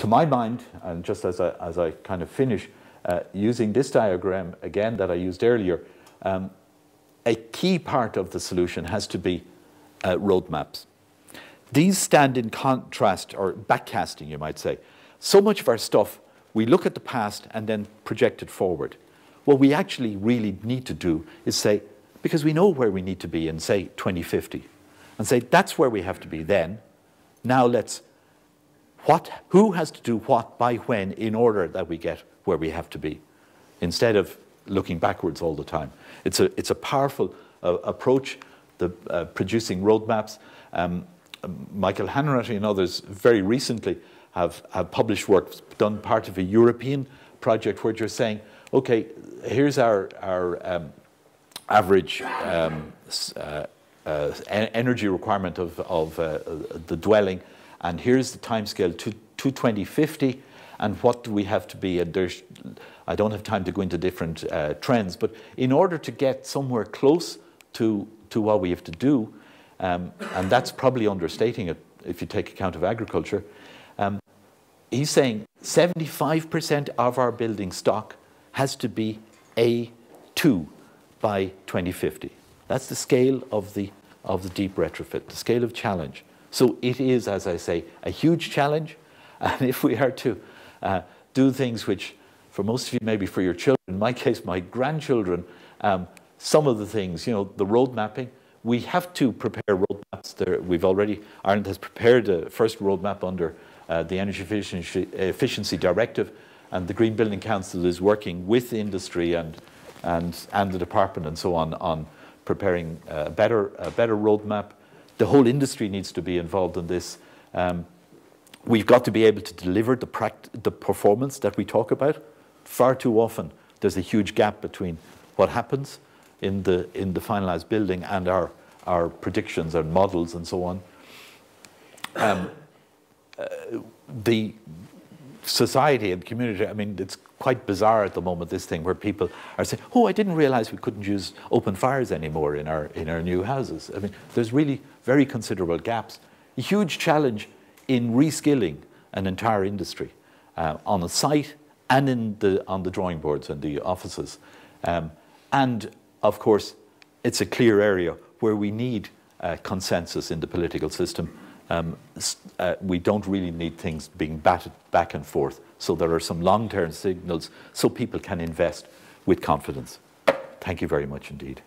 to my mind, and just as I kind of finish, using this diagram again that I used earlier, a key part of the solution has to be roadmaps. These stand in contrast, or backcasting, you might say. So much of our stuff, we look at the past and then project it forward. What we actually really need to do is say, because we know where we need to be in, say, 2050, and say, that's where we have to be then. Now let's, who has to do what by when in order that we get where we have to be, instead of looking backwards all the time. It's a powerful approach, producing roadmaps. Michael Hanratty and others very recently have published work, done part of a European project where you're saying, okay, here's our average energy requirement of the dwelling, and here's the timescale to 2050, and what do we have to be? And there's, I don't have time to go into different trends, but in order to get somewhere close to what we have to do, and that's probably understating it if you take account of agriculture, he's saying 75% of our building stock has to be A2 by 2050. That's the scale of the deep retrofit, the scale of challenge. So it is, as I say, a huge challenge. And if we are to do things which, for most of you, maybe for your children, in my case, my grandchildren, some of the things, you know, the road mapping, we have to prepare roadmaps. Ireland has prepared a first roadmap under the Energy Efficiency Directive, and the Green Building Council is working with industry and the department and so on preparing a better roadmap. The whole industry needs to be involved in this. We've got to be able to deliver the performance that we talk about. Far too often, there's a huge gap between what happens in the finalized building and our predictions and models and so on. The society and community, I mean, it's quite bizarre at the moment, this thing where people are saying, oh, I didn't realize we couldn't use open fires anymore in our new houses. I mean, there's really very considerable gaps. A huge challenge in reskilling an entire industry on a site and on the drawing boards and the offices. And of course, it's a clear area where we need consensus in the political system. We don't really need things being batted back and forth. So there are some long-term signals so people can invest with confidence. Thank you very much indeed.